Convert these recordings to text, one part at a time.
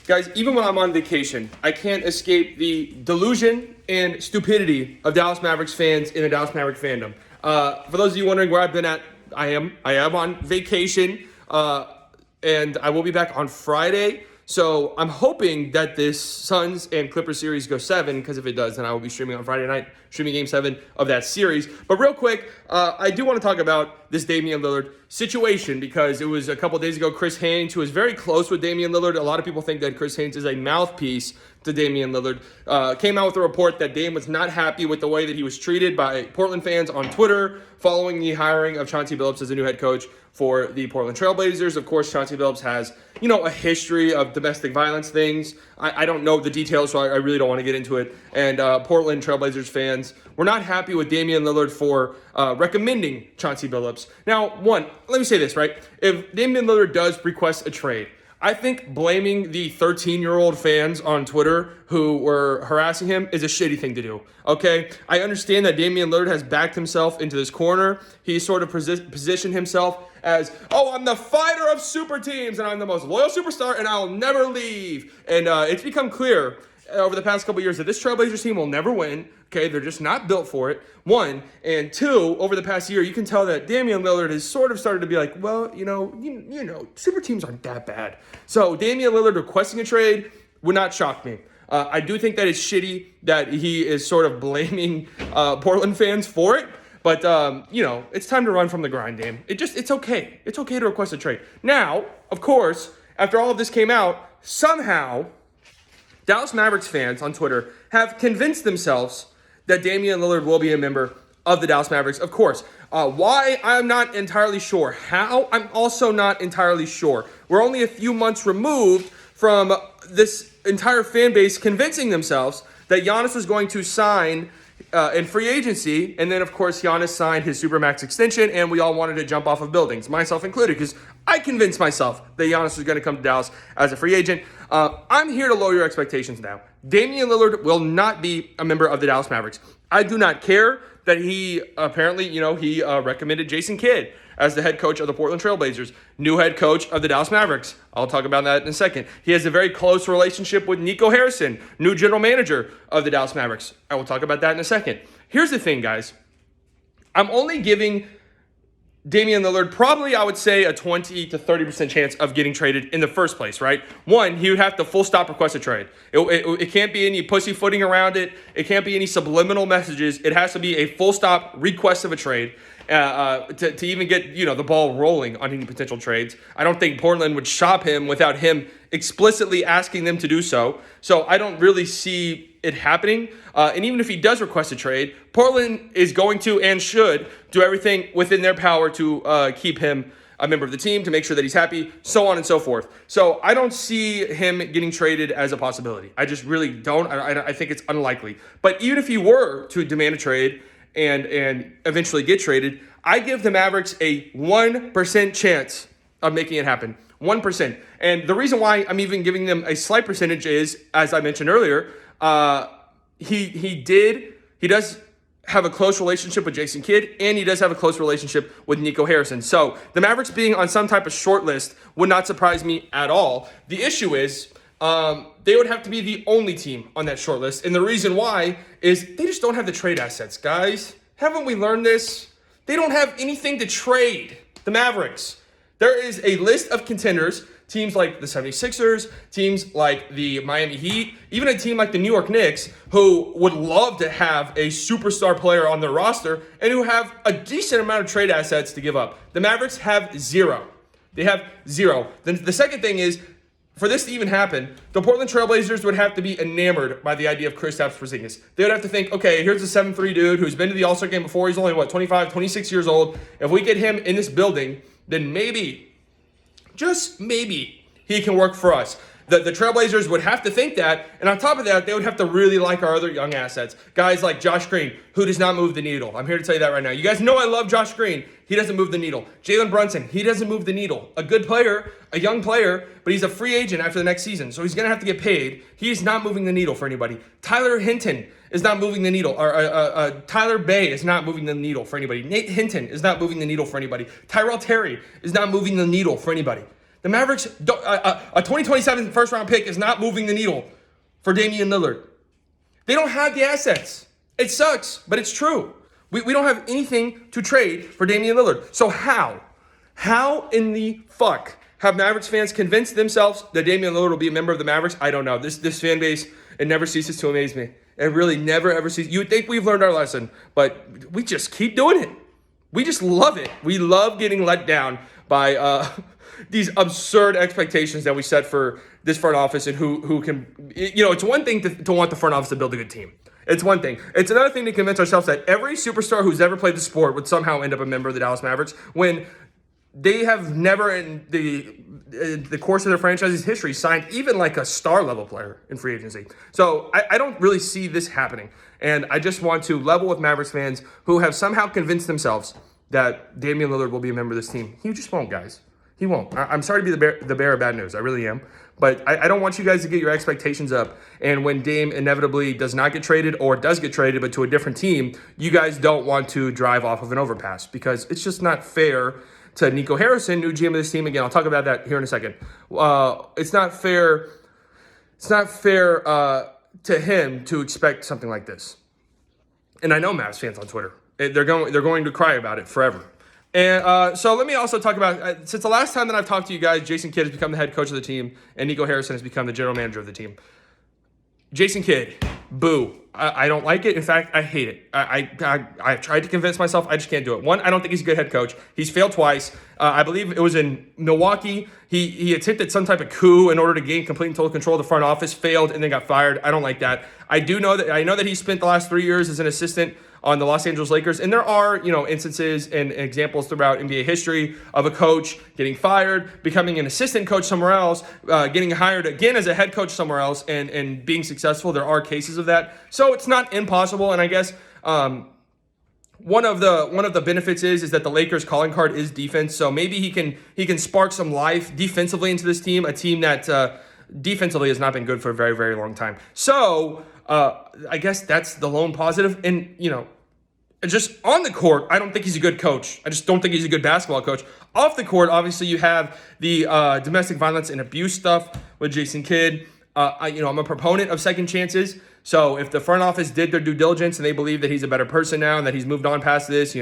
Guys, even when I'm on vacation, I can't escape the delusion and stupidity of Dallas Mavericks fans in the Dallas Maverick fandom. For those of you wondering where I've been at, I am on vacation, and I will be back on Friday. So I'm hoping that this Suns and Clippers series goes 7, because if it does, then I will be streaming on Friday night, streaming Game 7 of that series. But real quick, I do want to talk about this Damian Lillard situation, because it was a couple days ago, Chris Haynes, who is very close with Damian Lillard. A lot of people think that Chris Haynes is a mouthpiece to Damian Lillard, came out with a report that Dame was not happy with the way that he was treated by Portland fans on Twitter following the hiring of Chauncey Billups as a new head coach for the Portland Trail Blazers. Of course, Chauncey Billups has, a history of domestic violence things. I don't know the details, so I really don't want to get into it. And Portland Trail Blazers fans were not happy with Damian Lillard for recommending Chauncey Billups. Now, one, let me say this, right? If Damian Lillard does request a trade, I think blaming the 13-year-old fans on Twitter who were harassing him is a shitty thing to do, okay? I understand that Damian Lillard has backed himself into this corner. He sort of positioned himself as, I'm the fighter of super teams, and I'm the most loyal superstar, and I'll never leave. And it's become clear over the past couple years that this Trailblazers team will never win. Okay, they're just not built for it, one. And two, over the past year, you can tell that Damian Lillard has sort of started to be like, well, super teams aren't that bad. So Damian Lillard requesting a trade would not shock me. I do think that it's shitty that he is sort of blaming Portland fans for it. But, it's time to run from the grind, Dame. It's okay. It's okay to request a trade. Now, of course, after all of this came out, somehow Dallas Mavericks fans on Twitter have convinced themselves that Damian Lillard will be a member of the Dallas Mavericks. Of course. Why? I'm not entirely sure. How? I'm also not entirely sure. We're only a few months removed from this entire fan base convincing themselves that Giannis was going to sign in free agency, and then, of course, Giannis signed his Supermax extension, and we all wanted to jump off of buildings, myself included, because I convinced myself that Giannis was going to come to Dallas as a free agent. I'm here to lower your expectations now. Damian Lillard will not be a member of the Dallas Mavericks. I do not care that he apparently, he recommended Jason Kidd as the head coach of the Portland Trail Blazers, new head coach of the Dallas Mavericks. I'll talk about that in a second. He has a very close relationship with Nico Harrison, new general manager of the Dallas Mavericks. I will talk about that in a second. Here's the thing, guys. I'm only giving Damian Lillard probably, I would say, a 20 to 30% chance of getting traded in the first place, right? One, he would have to full stop request a trade. It can't be any pussyfooting around it. It can't be any subliminal messages. It has to be a full stop request of a trade. To even get, the ball rolling on any potential trades. I don't think Portland would shop him without him explicitly asking them to do so. So I don't really see it happening. And even if he does request a trade, Portland is going to and should do everything within their power to keep him a member of the team, to make sure that he's happy, so on and so forth. So I don't see him getting traded as a possibility. I just really don't. I think it's unlikely. But even if he were to demand a trade and eventually get traded, I give the Mavericks a 1% chance of making it happen. 1%. And the reason why I'm even giving them a slight percentage is, as I mentioned earlier, he does have a close relationship with Jason Kidd, and he does have a close relationship with Nico Harrison. So the Mavericks being on some type of short list would not surprise me at all. The issue is, they would have to be the only team on that short list. And the reason why is they just don't have the trade assets, guys. Haven't we learned this? They don't have anything to trade, the Mavericks. There is a list of contenders, teams like the 76ers, teams like the Miami Heat, even a team like the New York Knicks, who would love to have a superstar player on their roster and who have a decent amount of trade assets to give up. The Mavericks have zero. They have zero. Then the second thing is, for this to even happen, the Portland Trail Blazers would have to be enamored by the idea of Kristaps Porzingis. They would have to think, okay, here's a 7'3" dude who's been to the All-Star game before. He's only, 25, 26 years old. If we get him in this building, then maybe, just maybe, he can work for us. The Trailblazers would have to think that, and on top of that, they would have to really like our other young assets. Guys like Josh Green, who does not move the needle. I'm here to tell you that right now. You guys know I love Josh Green. He doesn't move the needle. Jalen Brunson, he doesn't move the needle. A good player, a young player, but he's a free agent after the next season, so he's going to have to get paid. He's not moving the needle for anybody. Tyler Hinton is not moving the needle. Tyler Bay is not moving the needle for anybody. Nate Hinton is not moving the needle for anybody. Tyrell Terry is not moving the needle for anybody. The Mavericks, a 2027 first round pick is not moving the needle for Damian Lillard. They don't have the assets. It sucks, but it's true. We don't have anything to trade for Damian Lillard. So how in the fuck have Mavericks fans convinced themselves that Damian Lillard will be a member of the Mavericks? I don't know. This fan base, it never ceases to amaze me. It really never ever ceases. You would think we've learned our lesson, but we just keep doing it. We just love it. We love getting let down by these absurd expectations that we set for this front office and who can, it's one thing to want the front office to build a good team. It's one thing. It's another thing to convince ourselves that every superstar who's ever played the sport would somehow end up a member of the Dallas Mavericks when they have never in the course of their franchise's history signed even like a star level player in free agency. So I don't really see this happening. And I just want to level with Mavericks fans who have somehow convinced themselves that Damian Lillard will be a member of this team. He just won't, guys. He won't. I'm sorry to be the bearer of bad news. I really am. But I don't want you guys to get your expectations up. And when Dame inevitably does not get traded or does get traded but to a different team, you guys don't want to drive off of an overpass because it's just not fair to Nico Harrison, new GM of this team. Again, I'll talk about that here in a second. It's not fair. It's not fair to him to expect something like this. And I know Mavs fans on Twitter. They're going to cry about it forever. And so let me also talk about, since the last time that I've talked to you guys, Jason Kidd has become the head coach of the team, and Nico Harrison has become the general manager of the team. Jason Kidd, boo. I don't like it. In fact, I hate it. I tried to convince myself. I just can't do it. One, I don't think he's a good head coach. He's failed twice. I believe it was in Milwaukee. He attempted some type of coup in order to gain complete and total control of the front office, failed, and then got fired. I don't like that. I know that he spent the last 3 years as an assistant on the Los Angeles Lakers, and there are, instances and examples throughout NBA history of a coach getting fired, becoming an assistant coach somewhere else, getting hired again as a head coach somewhere else, and being successful. There are cases of that, so it's not impossible. And I guess one of the benefits is that the Lakers' calling card is defense, so maybe he can spark some life defensively into this team, a team that defensively has not been good for a very, very long time. So I guess that's the lone positive. And, just on the court, I don't think he's a good coach. I just don't think he's a good basketball coach. Off the court, obviously, you have the domestic violence and abuse stuff with Jason Kidd. I'm a proponent of second chances. So if the front office did their due diligence and they believe that he's a better person now and that he's moved on past this,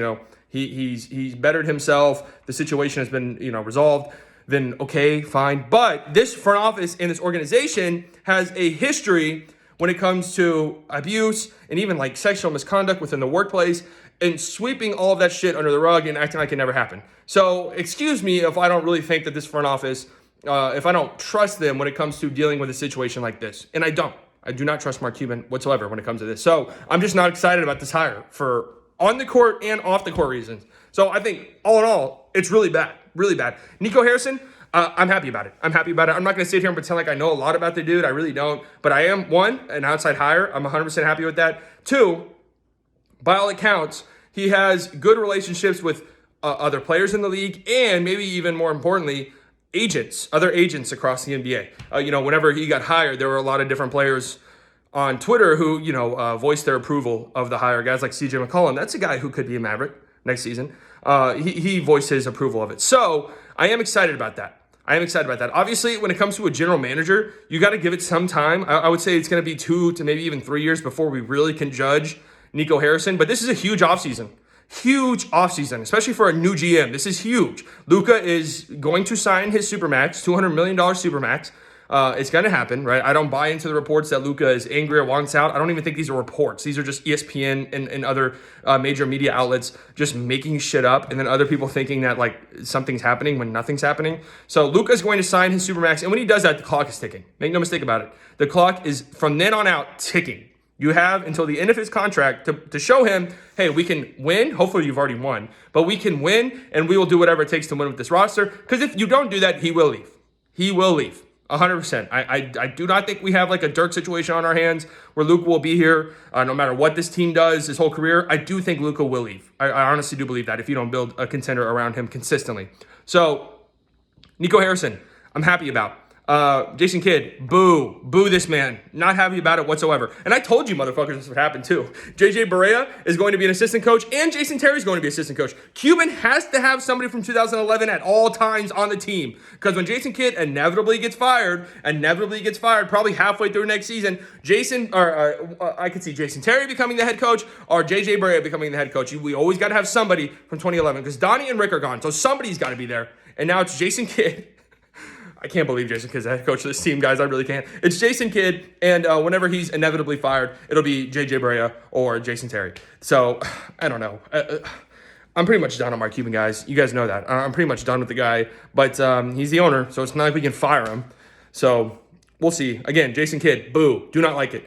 he's bettered himself, the situation has been, resolved, then okay, fine. But this front office and this organization has a history when it comes to abuse and even like sexual misconduct within the workplace and sweeping all of that shit under the rug and acting like it never happened. So excuse me if I don't really think that this front office, if I don't trust them when it comes to dealing with a situation like this. And I don't. I do not trust Mark Cuban whatsoever when it comes to this. So I'm just not excited about this hire for on the court and off the court reasons. So I think all in all, it's really bad, really bad. Nico Harrison, I'm happy about it. I'm not going to sit here and pretend like I know a lot about the dude. I really don't. But I am, one, an outside hire. I'm 100% happy with that. Two, by all accounts, he has good relationships with other players in the league and maybe even more importantly, other agents across the NBA. Whenever he got hired, there were a lot of different players on Twitter who, voiced their approval of the hire. Guys like CJ McCollum, that's a guy who could be a Maverick next season. He voiced his approval of it. So I am excited about that. Obviously, when it comes to a general manager, you got to give it some time. I would say it's going to be 2 to maybe even 3 years before we really can judge Nico Harrison. But this is a huge offseason. Especially for a new GM. This is huge. Luka is going to sign his Supermax, $200 million Supermax. It's going to happen, right? I don't buy into the reports that Luka is angry or wants out. I don't even think these are reports. These are just ESPN and other major media outlets just making shit up, and then other people thinking that like something's happening when nothing's happening. So Luka is going to sign his Supermax, and when he does that, the clock is ticking. Make no mistake about it. The clock is from then on out ticking. You have until the end of his contract to show him, hey, we can win. Hopefully you've already won, but we can win, and we will do whatever it takes to win with this roster. Because if you don't do that, he will leave. 100%. I do not think we have like a Dirk situation on our hands where Luka will be here no matter what this team does his whole career. I do think Luka will leave. I honestly do believe that if you don't build a contender around him consistently. So Nico Harrison, I'm happy about. Jason Kidd, boo. Boo this man. Not happy about it whatsoever. And I told you motherfuckers this would happen too. JJ Barea is going to be an assistant coach, and Jason Terry is going to be assistant coach. Cuban has to have somebody from 2011 at all times on the team. Because when Jason Kidd inevitably gets fired, probably halfway through next season, I could see Jason Terry becoming the head coach or JJ Barea becoming the head coach. We always got to have somebody from 2011 because Donnie and Rick are gone. So somebody's got to be there. And now it's Jason Kidd. I can't believe Jason Kidd's the head coach of this team, guys. I really can't. It's Jason Kidd, and whenever he's inevitably fired, it'll be JJ Barea or Jason Terry. So, I don't know. I'm pretty much done on Mark Cuban, guys. You guys know that. I'm pretty much done with the guy, but he's the owner, so it's not like we can fire him. So, we'll see. Again, Jason Kidd, boo. Do not like it.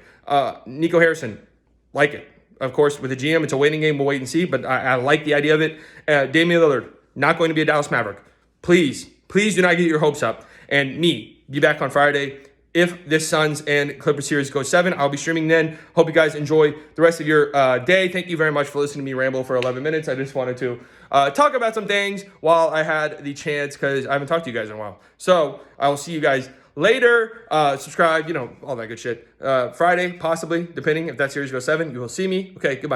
Nico Harrison, like it. Of course, with the GM, it's a waiting game. We'll wait and see, but I like the idea of it. Damian Lillard, not going to be a Dallas Maverick. Please do not get your hopes up. And me, be back on Friday. If this Suns and Clippers series goes 7, I'll be streaming then. Hope you guys enjoy the rest of your day. Thank you very much for listening to me ramble for 11 minutes. I just wanted to talk about some things while I had the chance because I haven't talked to you guys in a while. So I will see you guys later. Subscribe, all that good shit. Friday, possibly, depending if that series goes 7, you will see me. Okay, goodbye.